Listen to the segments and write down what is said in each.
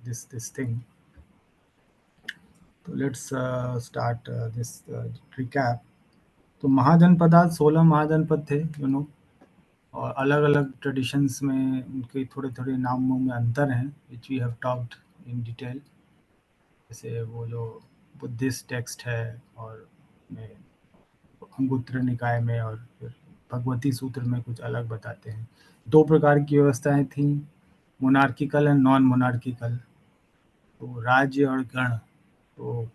this thing. तो let's start this recap. तो महाजनपदात 16 महाजनपद थे, और अलग अलग ट्रेडिशंस में उनके थोड़े थोड़े नामों में अंतर हैं, which we have talked in detail. जैसे वो जो बुद्धिस्ट टेक्स्ट है और में अंगुत्तर निकाय में, और फिर भगवती सूत्र में कुछ अलग बताते हैं. 2 प्रकार की व्यवस्थाएं थी, मोनार्किकल एंड नॉन मोनार्किकल. तो राज्य और गण. तो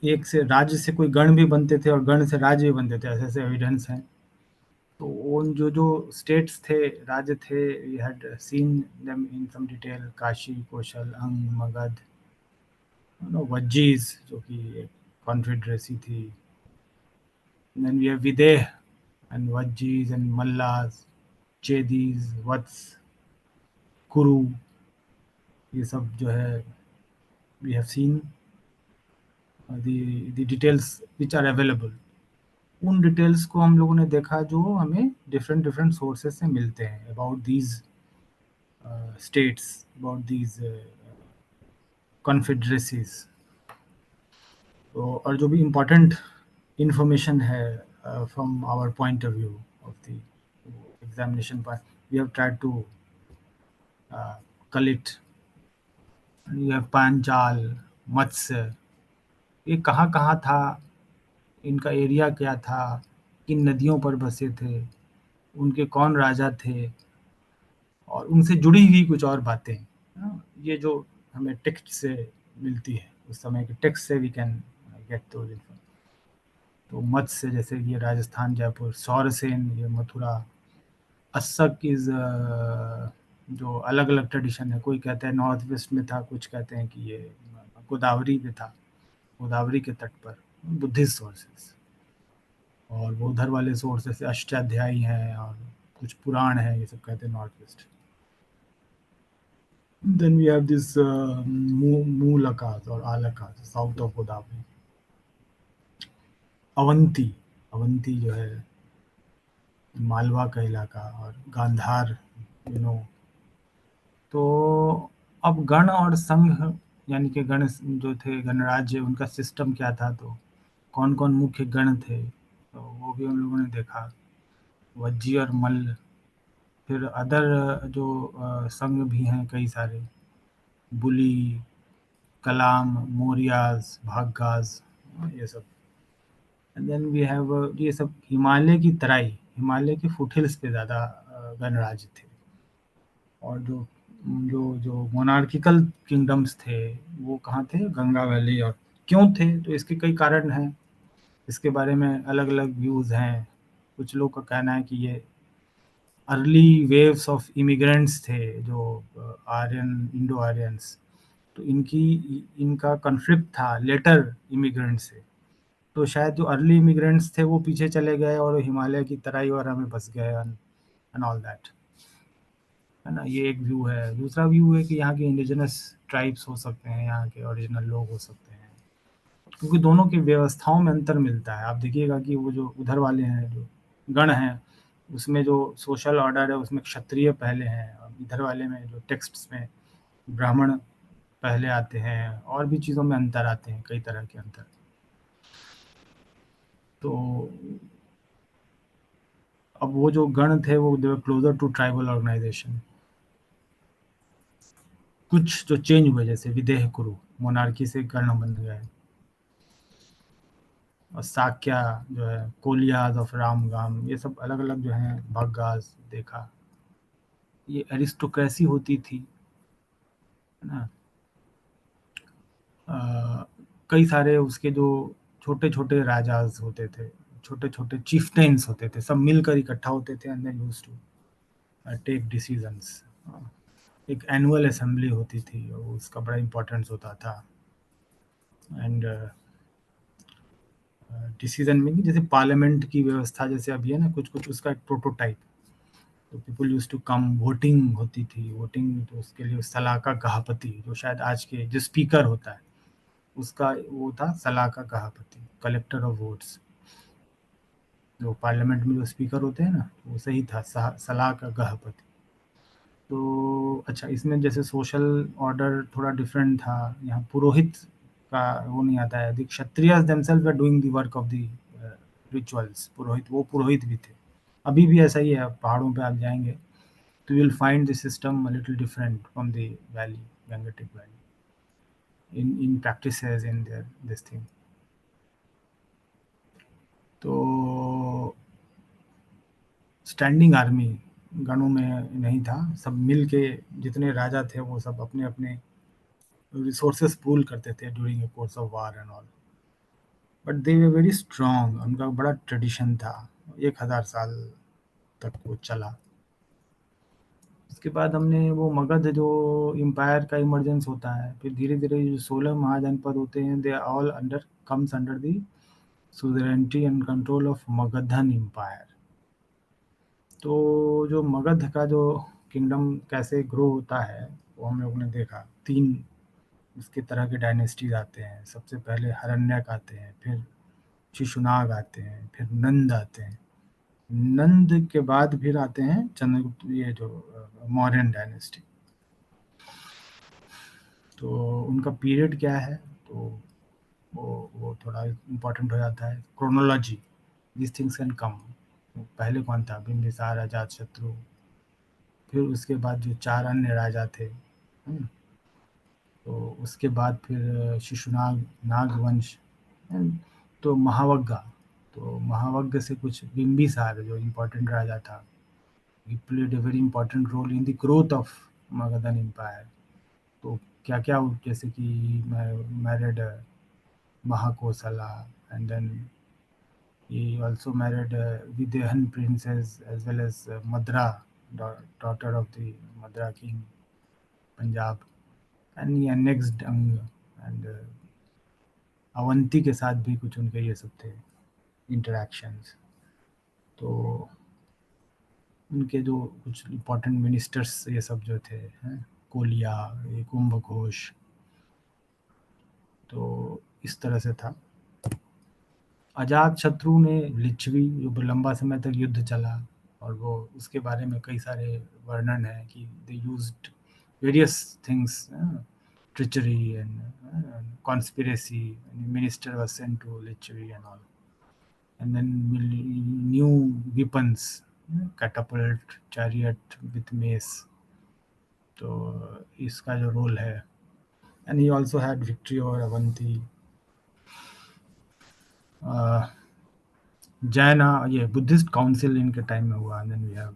एक से राज्य से कोई गण भी बनते थे और गण से राज्य भी बनते थे, ऐसे ऐसे एविडेंस हैं. तो उन जो जो स्टेट्स थे, राज्य थे, we had seen them in some detail. Kashi, Kaushal, Anga, Magadh, Vajjis जो कि एक कॉन्फेडरेसी थी. Then we have Videha and Vajjis and Mallas, Chedis, Vatsa, Kuru. ये सब जो है we have seen the details which are available. उन डिटेल्स को हम लोगों ने देखा जो हमें डिफरेंट डिफरेंट सोर्सेज से मिलते हैं about these states, about these confederacies. तो और जो भी इम्पोर्टेंट इंफॉर्मेशन है from our point of view of the examination part, we have tried to collect. You have Panchal, Matsya, ये कहाँ कहाँ था, इनका एरिया क्या था, किन नदियों पर बसे थे, उनके कौन राजा थे, और उनसे जुड़ी हुई कुछ और बातें. ये जो हमें टेक्स्ट से मिलती है, उस समय के टेक्स्ट से वी कैन गेट दो. तो मत्स्य जैसे ये राजस्थान, जयपुर. सौरसेन ये मथुरा. अस्सक इज जो अलग अलग ट्रेडिशन है, कोई कहते हैं नॉर्थ वेस्ट में था, कुछ कहते हैं कि ये गोदावरी में था, गोदावरी के तट पर. Buddhist sources. और वो उधर वाले सोर्सेस अष्टाध्यायी हैं और कुछ पुराण है, ये सब कहते हैं north west. Then we have this Mulakas और आलकास साउथ ऑफ गोदावरी. अवंती, अवंती जो है मालवा का इलाका, और गांधार, तो अब गण और संघ यानी कि गण जो थे, गणराज्य, उनका सिस्टम क्या था, तो कौन कौन मुख्य गण थे, तो वो भी हम लोगों ने देखा. वज्जी और मल्ल. फिर अदर जो संघ भी हैं कई सारे, बुली, कलाम, मौर्याज, भाग्गाज, ये सब. एंड देन वी हैव ये सब हिमालय की तराई, हिमालय के फुटहिल्स पे ज़्यादा गणराज्य थे. और जो जो जो मोनार्किकल किंगडम्स थे वो कहाँ थे, गंगा वैली. और क्यों थे, तो इसके कई कारण हैं, इसके बारे में अलग अलग व्यूज़ हैं. कुछ लोग का कहना है कि ये अर्ली वेव्स ऑफ इमिग्रेंट्स थे, जो आर्यन, इंडो आर्यंस. तो इनका कॉन्फ्लिक्ट था लेटर इमिग्रेंट से. तो शायद जो अर्ली इमिग्रेंट्स थे वो पीछे चले गए और हिमालय की तराई वगैरह में बस गए, एंड ऑल दैट, है ना. ये एक व्यू है. दूसरा व्यू है कि यहाँ के इंडिजिनस ट्राइब्स हो सकते हैं, यहाँ के ओरिजिनल लोग हो सकते हैं, क्योंकि दोनों की व्यवस्थाओं में अंतर मिलता है. आप देखिएगा कि वो जो उधर वाले हैं, जो गण हैं, उसमें जो सोशल ऑर्डर है उसमें क्षत्रिय पहले हैं, और इधर वाले में जो टेक्स्ट्स में ब्राह्मण पहले आते हैं, और भी चीज़ों में अंतर आते हैं, कई तरह के अंतर. तो अब वो जो गण थे वो दे वर क्लोजर टू ट्राइबल ऑर्गेनाइजेशन. कुछ जो चेंज हुए, जैसे विदेह कुरु, मोनार्की से गण बन गए. और साक्या जो है, कोलियाज ऑफ रामगाम, ये सब अलग अलग जो हैं, भग्गास देखा. ये एरिस्टोक्रेसी होती थी, है ना. कई सारे उसके जो छोटे छोटे राजाज होते थे, छोटे छोटे चीफ्टेन्स होते थे, सब मिलकर इकट्ठा होते थे, and then used to take decisions. एक एनुअल असेंबली होती थी, उसका बड़ा इम्पोर्टेंस होता था. एंड डिसीजन मेकिंग, जैसे पार्लियामेंट की व्यवस्था जैसे अभी है ना, कुछ कुछ उसका एक प्रोटोटाइप. तो people use to come, voting होती थी. वोटिंग तो उसके लिए सलाका गहापति, जो शायद आज के जो स्पीकर होता है उसका वो था, सलाका गहापति, कलेक्टर ऑफ वोट्स. जो पार्लियामेंट में जो स्पीकर होते हैं ना, वो सही था, सलाका गहापति. तो अच्छा, इसमें जैसे सोशल ऑर्डर थोड़ा डिफरेंट था, यहाँ पुरोहित का वो नहीं आता है, the Kshatriyas themselves are doing the work of the rituals. पुरोहित, वो पुरोहित भी थे, अभी भी ऐसा ही है। पहाड़ों पे आप जाएंगे तो you will find the system a little different from the valley, Gangetic valley, in practices in their this thing. तो स्टैंडिंग आर्मी गणों में नहीं था, सब मिल के, जितने राजा थे वो सब अपने अपने रिसोर्सेस पूल करते थे during a course of war and all. But they way very strong, उनका बड़ा ट्रेडिशन था, 1000 साल तक वो चला। उसके बाद हमने वो मगध जो एम्पायर का इमरजेंस होता है, फिर धीरे धीरे जो 16 महाजनपद होते हैं, they all under comes under the suzerainty and control of Magadhan empire. तो जो मगध का जो किंगडम कैसे ग्रो होता है, वो हम लोग ने देखा। 3 इसके तरह के डायनेस्टीज आते हैं। सबसे पहले हरण्यक आते हैं, फिर शिशुनाग आते हैं, फिर नंद आते हैं। नंद के बाद फिर आते हैं चंद्रगुप्त, ये जो मौर्यन डायनेस्टी। तो उनका पीरियड क्या है, तो वो थोड़ा इम्पोर्टेंट हो जाता है। Chronology, this things can come. पहले कौन था, बिंबिसार, अजातशत्रु, फिर उसके बाद जो 4 अन्य राजा थे, तो उसके बाद फिर शिशुनाग, नागवंश, तो महावग्गा। तो महावग्ग से कुछ बिंबिसार जो इम्पोर्टेंट राजा था, he played a very important role in the growth of Magadhan Empire। तो क्या क्या, जैसे कि married Mahakosala, and then he also married Videhan princess as well as Madra, daughter of the Madra king Punjab, and he annexed Ang, and Avanti के साथ भी कुछ उनके ये सब थे इंटरेक्शंस। तो उनके जो कुछ इम्पोर्टेंट मिनिस्टर्स ये सब जो थे, हैं, कोलिया, ये कुंभ घोष, तो इस तरह से था। अजात शत्रु ने लिच्छवी, जो लंबा समय तक युद्ध चला, और वो उसके बारे में कई सारे वर्णन है कि they used various things, treachery and conspiracy, minister was sent to Lichchhavi and all, and then new weapons, catapult, chariot with mace। तो इसका जो रोल है, and he also had victory over Avanti. Jain, ये बुद्धिस्ट काउंसिल इनके टाइम में हुआ। Then we have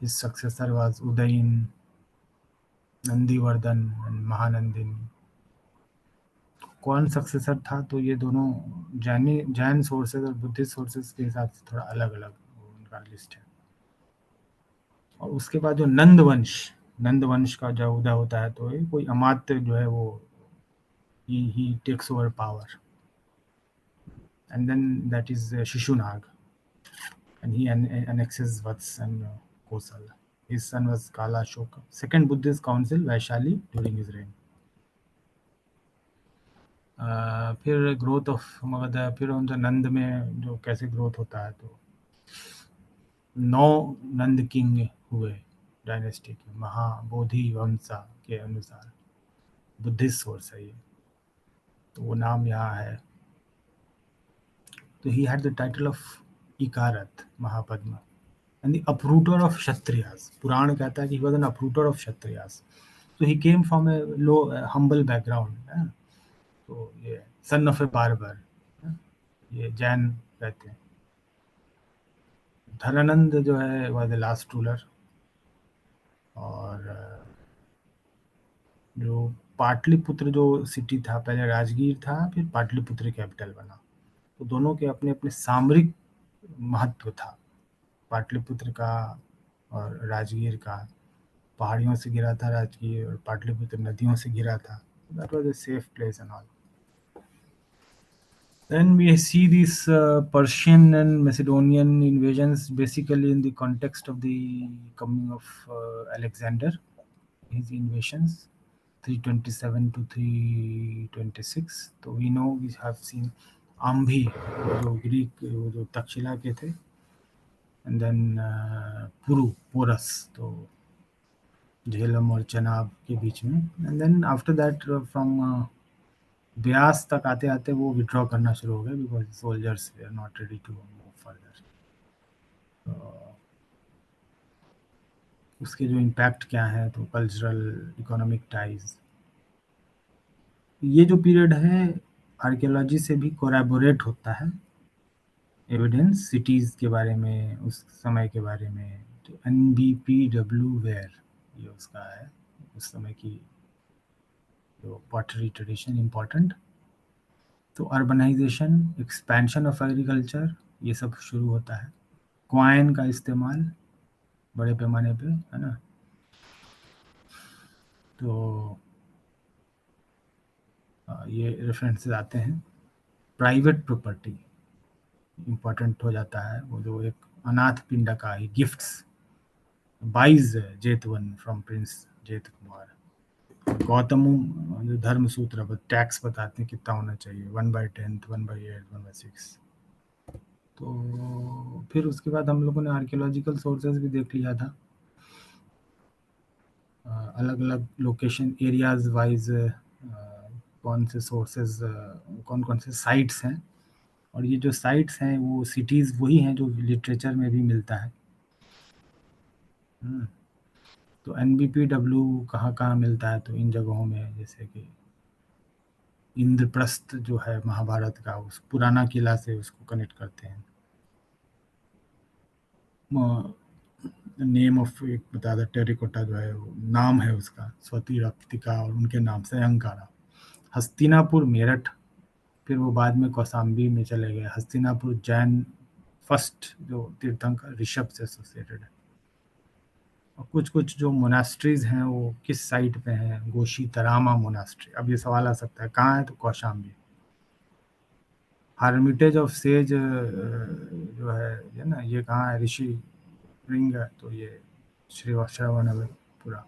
his successor was Udayan, Nandivardhan and Mahanandin. कौन successor था, तो ये दोनों जैन सोर्सेज और बुद्धिस्ट सोर्सेज के हिसाब से थोड़ा अलग अलग उनका लिस्ट है। और उसके बाद जो नंद वंश का जब उदय होता है, तो ये कोई अमात्य जो है वो he takes over power, and then that is Shishunaga, and he annexes Vats and Kosal। His son was Kala Ashoka, second Buddhist council Vaishali during his reign। फिर ग्रोथ ऑफ मगध, फिर उनका नंद में जो कैसे ग्रोथ होता है, तो 9 नंद किंग हुए डायनेस्टी के, महाबोधि वंशा के अनुसार, बुद्धिस्ट सोर्स है ये, तो वो नाम यहाँ है। तो he had the title of Ekarat Mahapadma and the uprooter of Kshatriyas. पुराण कहता है कि he was an uprooter of Kshatriyas. तो he came from a low humble background. तो ये सन ऑफ ए बार्बर, ये जैन कहते हैं। धनानंद जो है वाज द लास्ट रूलर। और जो पाटलिपुत्र जो सिटी था, पहले राजगीर था, फिर पाटलिपुत्र कैपिटल बना। तो दोनों के अपने अपने सामरिक महत्व था, पाटलिपुत्र का और राजगीर का। पहाड़ियों से घिरा था राजगीर, और पाटलिपुत्र नदियों से घिरा था। That was a safe place and all। Then we see these Persian and Macedonian invasions basically in the context of the coming of Alexander, his invasions 327 to 326। तो we know, we have seen Ambhi, जो Greek, वो जो तक्षशिला के थे, and then Puru, porous. तो झेलम और चनाब के बीच में, and then after that from Beas तक आते आते वो विड्रॉ करना शुरू हो गए because soldiers they are not ready to move further. उसके जो इम्पैक्ट क्या है, तो कल्चरल इकोनॉमिक टाइज, ये जो पीरियड है आर्कियोलॉजी से भी कोलैबोरेट होता है, एविडेंस सिटीज़ के बारे में, उस समय के बारे में। तो NBPW वेयर ये उसका है, उस समय की जो पॉटरी ट्रेडिशन इम्पोर्टेंट। तो अर्बनाइजेशन, एक्सपेंशन ऑफ एग्रीकल्चर, ये सब शुरू होता है। क्वाइन का इस्तेमाल बड़े पैमाने पे, है ना। तो ये रेफरेंसेस आते हैं। प्राइवेट प्रॉपर्टी इम्पोर्टेंट हो जाता है, वो जो एक अनाथ पिंड का he gifts, buys Jetavana from prince Jeta Kumar. Gautam जो धर्म सूत्र टैक्स बताते हैं कितना होना चाहिए, 1/10, 1/8, 1/6। तो फिर उसके बाद हम लोगों ने आर्कियोलॉजिकल सोर्सेज भी देख लिया था, अलग अलग लोकेशन एरियाज वाइज कौन से सोर्सेज, कौन कौन से साइट्स हैं, और ये जो साइट्स हैं वो सिटीज़ वही हैं जो लिटरेचर में भी मिलता है। तो NBPW कहाँ कहाँ मिलता है, तो इन जगहों में, जैसे कि इंद्रप्रस्थ जो है महाभारत का, उस पुराना किला से उसको कनेक्ट करते हैं। नेम ऑफ एक बता दे, टेरिकोटा जो है वो नाम है उसका, स्वती रक्तिका और उनके नाम से अहंकारा। हस्तिनापुर मेरठ, फिर वो बाद में कौसाम्बी में चले गए। हस्तिनापुर जैन फर्स्ट जो तीर्थंकर ऋषभ से एसोसिएटेड है। और कुछ कुछ जो मोनास्ट्रीज हैं वो किस साइट पे हैं, गोशी तरामा मोनास्ट्री। अब ये सवाल आ सकता है कहाँ है, तो कौशाम्बी। हर्मिटेज ऑफ सेज जो है ये ना, ये कहाँ है, ऋषि रिंग है, तो ये श्रवण है पूरा।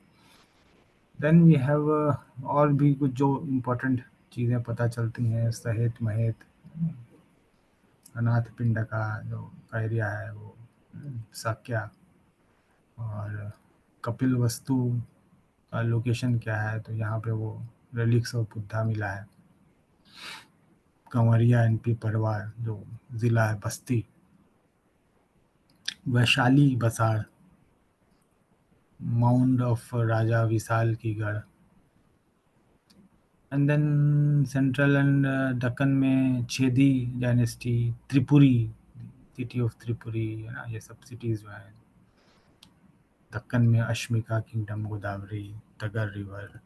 देन वी हैव और भी कुछ जो इम्पोर्टेंट चीज़ें पता चलती हैं, सहेत महेत, अनाथ पिंड का जो का एरिया है वो, साक्या। और कपिल वस्तु का लोकेशन क्या है, तो यहाँ पे वो रेलिक्स ऑफ बुद्धा मिला है। कंवरिया NP परवार जो ज़िला है बस्ती। वैशाली बसाड़, माउंड ऑफ राजा विशाल की गढ़। And then central and Deccan में Chedi dynasty, Tripuri, city of Tripuri, है ना, ये सब सिटीज़ जो हैं। दक्कन में अश्मिका किंगडम, गोदावरी, तगर रिवर।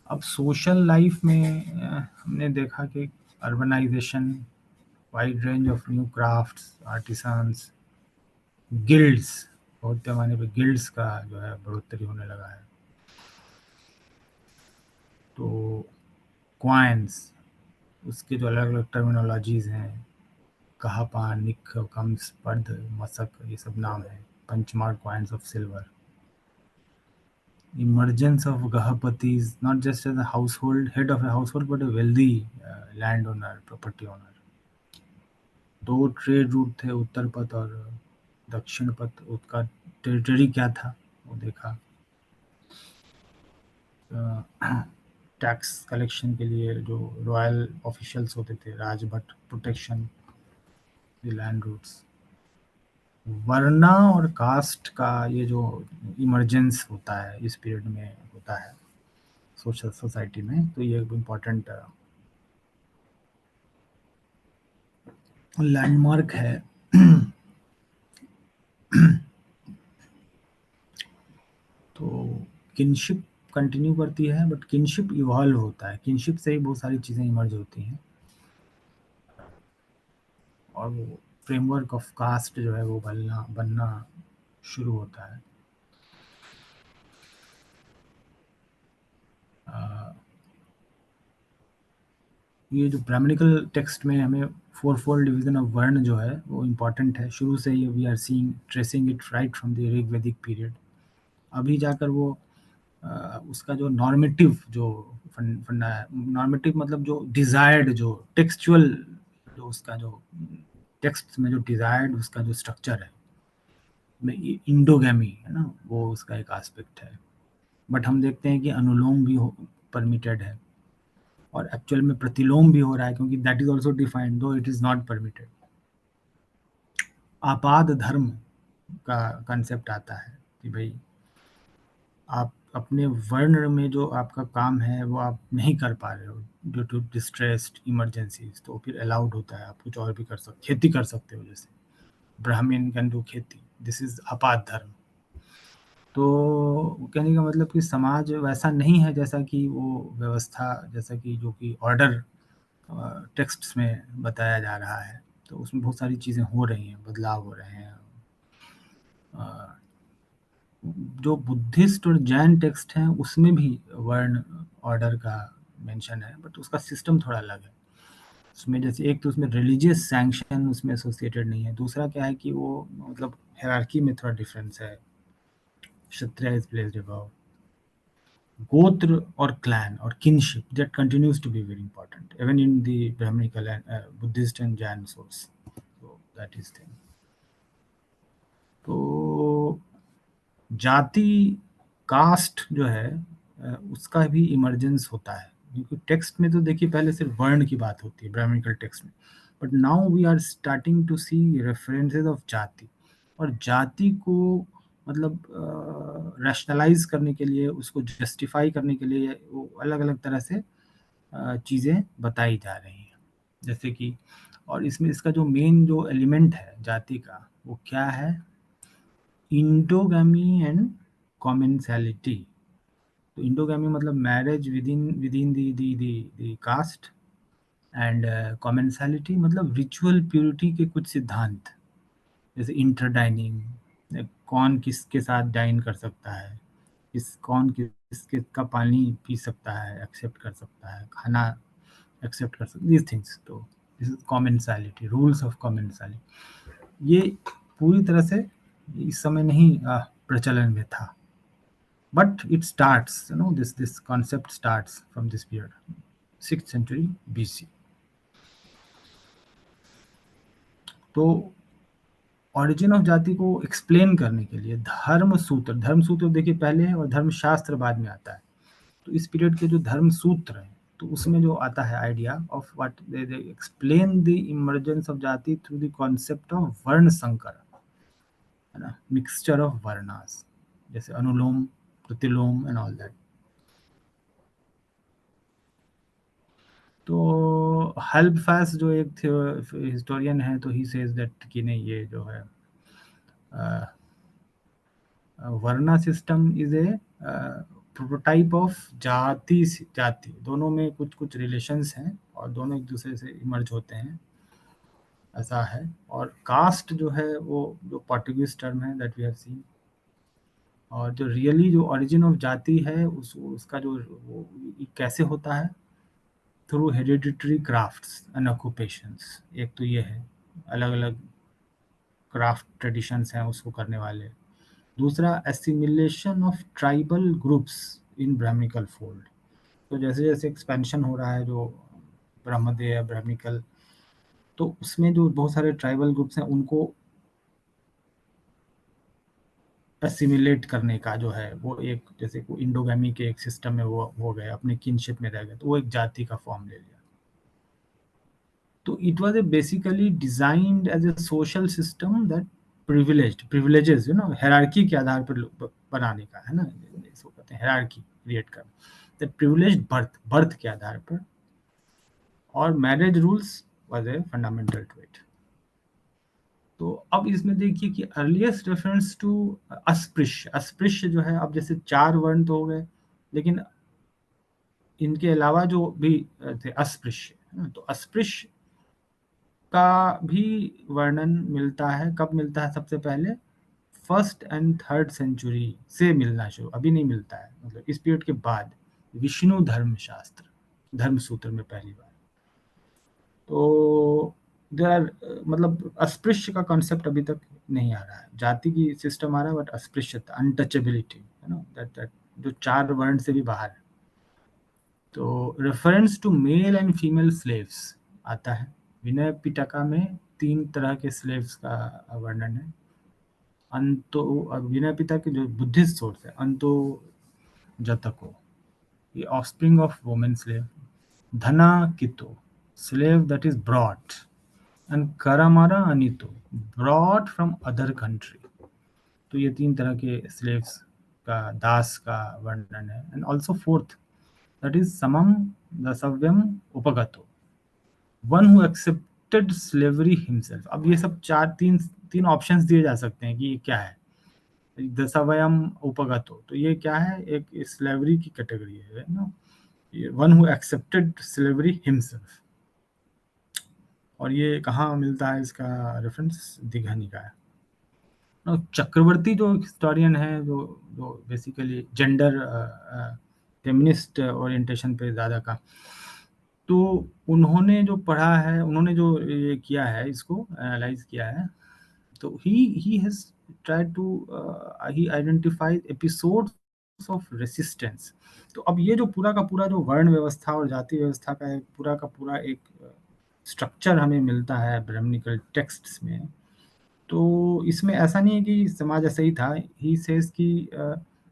अब सोशल लाइफ में हमने देखा कि urbanisation, wide range of new crafts, artisans, guilds, बहुत पैमाने पे गिल्ड्स का जो है बढ़ोतरी होने लगा है। तो क्वाइंस, उसके जो अलग अलग टर्मिनोलॉजीज हैं, कहापा, निक, कम्स, पर्द, मसक, ये सब नाम है। Punch mark coins of silver. Emergence of Gahapatis, not just as a household head of a household, but a wealthy landowner, property owner. दो ट्रेड रूट थे, उत्तर पथ और दक्षिण पथ। उसका टेरिटरी क्या था वो देखा। टैक्स कलेक्शन के लिए जो रॉयल ऑफिशियल्स होते थे, राजभट, प्रोटेक्शन द लैंड रूट्स। वर्ना और कास्ट का ये जो इमर्जेंस होता है इस पीरियड में होता है सोशल सोसाइटी में, तो ये इम्पोर्टेंट लैंडमार्क है। तो किनशिप कंटिन्यू करती है, बट किनशिप इवॉल्व होता है, किनशिप से ही बहुत सारी चीज़ें इमर्ज होती हैं, और वो फ्रेमवर्क ऑफ कास्ट जो है वो बनना बनना शुरू होता है। ये जो ब्राह्मणिकल टेक्स्ट में हमें फोर फोल्ड डिवीजन ऑफ वर्ण जो है वो इम्पॉर्टेंट है शुरू से ही। We are seeing tracing it right from the Rig Vedic period. अभी जाकर वो उसका जो नॉर्मेटिव जो फंडा है, नॉर्मेटिव मतलब जो डिजायर्ड, जो टेक्सचुअल, जो उसका जो टेक्स्ट में जो डिजायर्ड उसका जो स्ट्रक्चर है, में इंडोगैमी है ना, वो उसका एक एस्पेक्ट है। बट हम देखते हैं कि अनुलोम भी परमिटेड है, और एक्चुअल में प्रतिलोम भी हो रहा है, क्योंकि दैट इज ऑल्सो डिफाइंड दो इट इज नॉट परमिटेड। आपाद धर्म का कंसेप्ट आता है कि भाई आप अपने वर्ण में जो आपका काम है वो आप नहीं कर पा रहे हो ड्यू टू डिस्ट्रेस्ड इमरजेंसीज, तो फिर अलाउड होता है, आप कुछ और भी कर सकते, खेती कर सकते हो, जैसे ब्राह्मण कैन डू खेती, दिस इज आपात धर्म। तो कहने का मतलब कि समाज वैसा नहीं है जैसा कि वो व्यवस्था, जैसा कि जो कि ऑर्डर टेक्स्ट्स में बताया जा रहा है। तो उसमें बहुत सारी चीज़ें हो रही हैं, बदलाव हो रहे हैं। जो बुद्धिस्ट और जैन टेक्स्ट हैं उसमें भी वर्ण ऑर्डर का मेंशन है, बट उसका सिस्टम थोड़ा अलग है। उसमें जैसे एक तो उसमें रिलीजियस सैंक्शन उसमें एसोसिएटेड नहीं है, दूसरा क्या है कि वो मतलब हायरार्की में थोड़ा डिफरेंस है। क्षत्रिय इज प्लेस्ड अबव, गोत्र और क्लैन और kinship that continues to be very important even in the Brahmanical and Buddhist and Jain source, so that is thing। तो जाति, कास्ट जो है उसका भी इमर्जेंस होता है, क्योंकि टेक्स्ट में तो देखिए पहले सिर्फ वर्ण की बात होती है ब्राह्मणिकल टेक्स्ट में, but now we are starting to see references of jati. और जाति को मतलब रैशनलाइज करने के लिए, उसको जस्टिफाई करने के लिए वो अलग अलग तरह से चीज़ें बताई जा रही हैं, जैसे कि, और इसमें इसका जो मेन जो एलिमेंट है जाति का वो क्या है, इंडोगामी एंड कॉमेंसैलिटी। तो इंडोगामी मतलब marriage within the caste, and commensality मतलब रिचुअल प्योरिटी के कुछ सिद्धांत, जैसे इंटरडाइनिंग, कौन किसके साथ डाइन कर सकता है, कौन किसके का पानी पी सकता है, एक्सेप्ट कर सकता है, खाना एक्सेप्ट कर सकता, दीज थिंग्स। तो दिस इज कॉमेंसैलिटी, रूल्स ऑफ कॉमेंसैलिटी। ये पूरी तरह से इस समय नहीं प्रचलन में था, but it starts, this concept starts from this period, 6th century BC। तो ओरिजिन ऑफ जाति को एक्सप्लेन करने के लिए धर्म सूत्र देखिए पहले है और धर्मशास्त्र बाद में आता है। तो इस पीरियड के जो धर्म सूत्र हैं, तो उसमें जो आता है idea of what they explain the emergence of जाति थ्रू द कॉन्सेप्ट ऑफ वर्ण संकर, है ना, मिक्सचर ऑफ वर्णास, जैसे अनुलोम, प्रतिलोम एंड ऑल दैट। तो हेल्पफास्ट जो एक हिस्टोरियन है, तो ही सेज दैट कि नहीं, ये जो है varna system is a prototype of jati दोनों में कुछ कुछ रिलेशंस हैं और दोनों एक दूसरे से इमर्ज होते हैं, ऐसा है। और कास्ट जो है वो जो पोर्टुगीज टर्म है दैट वी हैव सीन, और जो रियली जो ओरिजिन ऑफ जाति है उसका जो वो कैसे होता है, through hereditary crafts and occupations. एक तो ये है, अलग अलग क्राफ्ट ट्रेडिशंस हैं उसको करने वाले। दूसरा, assimilation of tribal groups in Brahmanical fold. तो जैसे जैसे एक्सपेंशन हो रहा है जो ब्रह्मदेय ब्राह्मणिकल, तो उसमें जो बहुत सारे ट्राइबल ग्रुप्स हैं उनको एसिमिलेट करने का जो है वो एक, जैसे को इंडोगैमी के एक सिस्टम में वो हो गए, अपने किनशिप में रह गए, तो वो एक जाति का फॉर्म ले लिया। तो it was a basically designed as a social system that privileges hierarchy के आधार पर बनाने का, है ना, इसको कहते हैं हायरार्की क्रिएट करना, दैट प्रिविलेज्ड बर्थ के आधार पर, और marriage rules was a fundamental to it. तो अब इसमें देखिए कि अर्लीस्ट रेफरेंस टू अस्पृश्य, अस्पृश्य जो है, अब जैसे 4 वर्ण तो हो गए, लेकिन इनके अलावा जो भी थे अस्पृश्य, है ना, तो अस्पृश्य का भी वर्णन मिलता है। कब मिलता है? सबसे पहले 1st एंड 3rd सेंचुरी से मिलना शुरू, अभी नहीं मिलता है, मतलब इस पीरियड के बाद विष्णु धर्मशास्त्र धर्म सूत्र में पहली बार। तो देर आर मतलब अस्पृश्य का कॉन्सेप्ट अभी तक नहीं आ रहा है, जाति की सिस्टम आ रहा है, बट अस्पृश्यता, अनटचेबिलिटी, है ना, दैट जो 4 वर्ण से भी बाहर है। तो reference to male and female slaves आता है। विनय पिटका में 3 तरह के स्लेव्स का वर्णन है, अंतो विनय पिता के जो बुद्धिस्ट सोर्स है, अंतो जतको, ये ऑफस्प्रिंग ऑफ वुमेन स्लेव, धना कितो, slave that is brought, and karamara anito, brought from other country. तो ये 3 तरह के स्लेव्स का, दास का वर्णन है. And also fourth, that is समम दसव्यम उपगतो, one who accepted slavery himself. अब ये सब तीन ऑप्शंस दिए जा सकते हैं कि ये क्या है. दसवयम उपगतो, तो ये क्या है, एक स्लेवरी की कैटेगरी है ना, one who accepted slavery himself. और ये कहाँ मिलता है, इसका रेफरेंस दीघा निकाय. चक्रवर्ती जो हिस्टोरियन है, जो जो बेसिकली जेंडर फेमिनिस्ट ओरिएंटेशन पे ज़्यादा का, तो उन्होंने जो पढ़ा है, उन्होंने जो ये किया है, इसको एनालाइज किया है, तो he has tried to he identify episodes of resistance. तो अब ये जो पूरा का पूरा जो वर्ण व्यवस्था और जाति व्यवस्था का एक पूरा का पूरा एक स्ट्रक्चर हमें मिलता है ब्राह्मणिकल टेक्स्ट्स में, तो इसमें ऐसा नहीं है कि समाज ऐसा ही था. ही सेज कि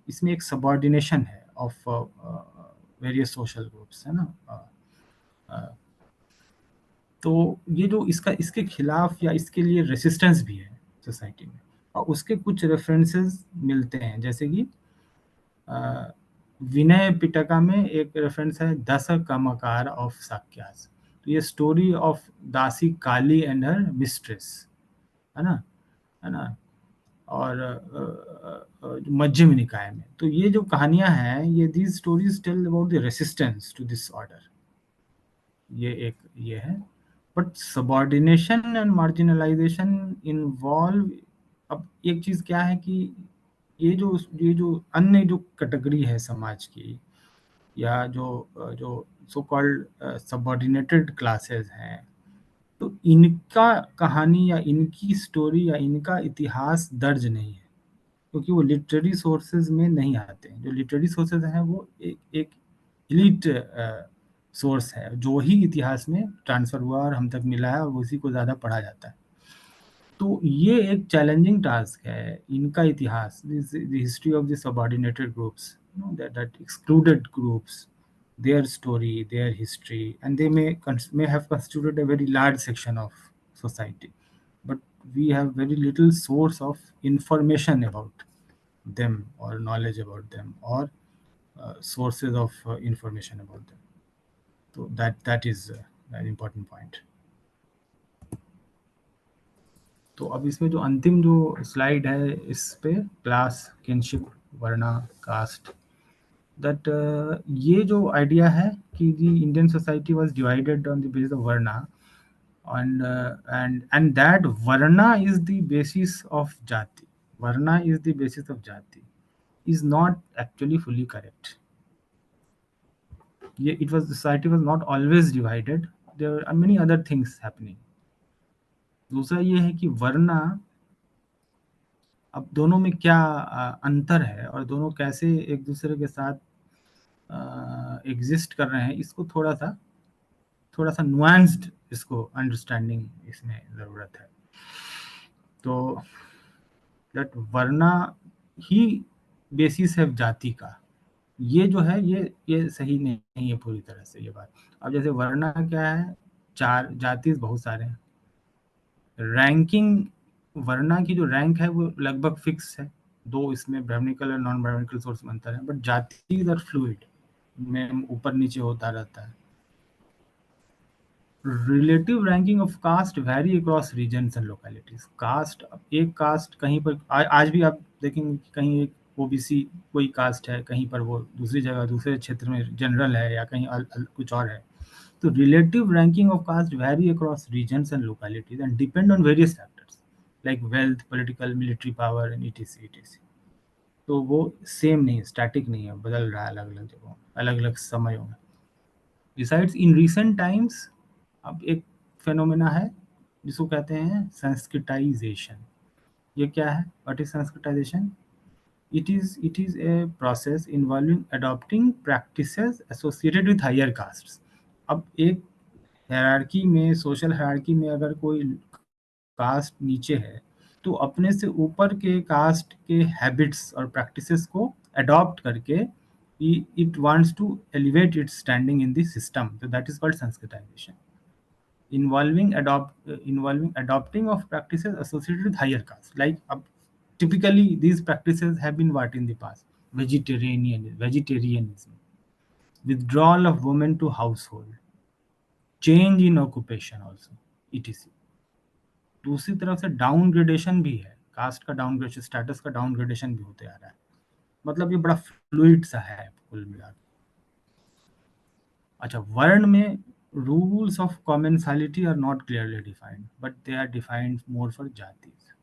इसमें एक सबऑर्डिनेशन है ऑफ वेरियस सोशल ग्रुप्स, है ना. तो ये जो इसके खिलाफ या इसके लिए रेसिस्टेंस भी है सोसाइटी में, और उसके कुछ रेफरेंसेस मिलते हैं, जैसे कि विनय पिटका में एक रेफरेंस है, दस कमकार ऑफ साक्यास. तो ये स्टोरी ऑफ दासी काली एंड हर मिस्ट्रेस, है ना. और मध्यम निकाय में, तो ये जो कहानियां हैं, ये these stories tell about the resistance to this order. ये है. But subordination and marginalisation involve. अब एक चीज क्या है कि ये जो अन्य जो कैटेगरी है समाज की, या जो सो कॉल्ड सबऑर्डिनेटेड क्लासेस हैं, तो इनका कहानी या इनकी स्टोरी या इनका इतिहास दर्ज नहीं है, क्योंकि वो लिटरेरी सोर्सेज में नहीं आते हैं. जो लिटरेरी सोर्सेज हैं वो एक इलीट सोर्स है, जो ही इतिहास में ट्रांसफर हुआ और हम तक मिला है, और उसी को ज़्यादा पढ़ा जाता है. तो ये एक चैलेंजिंग टास्क है, इनका इतिहास, the history of the subordinated groups, that excluded groups, their story, their history, and they may have constituted a very large section of society, but we have very little source of information about them, or knowledge about them, or sources of information about them. So that is an important point. तो अब इसमें जो अंतिम जो slide है, इस पे class, kinship, varna, caste, that ये जो आइडिया है कि the Indian society was divided on the basis of varna, and that varna is the basis of jati, varna is the basis of jati, is not actually fully correct. Society was not always divided, there are many other things happening. दूसरा ये है कि वर्ना, अब दोनों में क्या अंतर है, और दोनों कैसे एक दूसरे के साथ एग्जिस्ट कर रहे हैं, इसको थोड़ा सा नुआंस्ड इसको अंडरस्टैंडिंग इसमें ज़रूरत है. तो दैट वर्ना ही बेसिस है जाति का, ये जो है ये सही नहीं है पूरी तरह से ये बात. अब जैसे वर्ना क्या है, 4 जाति बहुत सारे हैं. रैंकिंग, वर्ना की जो रैंक है वो लगभग फिक्स है, 2 इसमें ब्राह्मणिकल और नॉन ब्राह्मणिकल सोर्स में अंतर है, बट जाति इज फ्लूइड, में ऊपर नीचे होता रहता है. Relative ranking of caste vary across regions and localities. Caste, एक कास्ट कहीं पर आज भी आप देखेंगे कि कहीं एक ओबीसी कोई कास्ट है, कहीं पर वो दूसरी जगह दूसरे क्षेत्र में जनरल है, या कहीं कुछ और है. तो relative ranking of caste vary across regions and localities and depend on various factors like wealth, political, military power and etc. तो वो सेम नहीं है, स्टैटिक नहीं है, बदल रहा है अलग अलग जगहों, अलग अलग समयों में. Besides, in recent times, अब एक फेनोमेना है जिसको कहते हैं संस्कृताइजेशन. ये क्या है? What is Sanskritisation? It is a process involving adopting practices associated with higher castes. अब एक हायरार्की में, सोशल हायरार्की में अगर कोई कास्ट नीचे है, तो अपने से ऊपर के कास्ट के हैबिट्स और प्रैक्टिसेस को अडॉप्ट करके it wants to elevate its standing in the system, so that is called sanskritization, involving adopting of practices associated with higher caste, like typically these practices have been what in the past: vegetarianism, withdrawal of women to household, change in occupation also, etc. दूसरी तरफ से डाउनग्रेडेशन भी है, cast का डाउनग्रेडेशन, status का डाउनग्रेडेशन भी होते आ रहा है। मतलब ये बड़ा फ्लूइड सा है कुल मिला के। अच्छा, वर्ण में rules of commensality are not clearly defined, but they are defined more for jatis.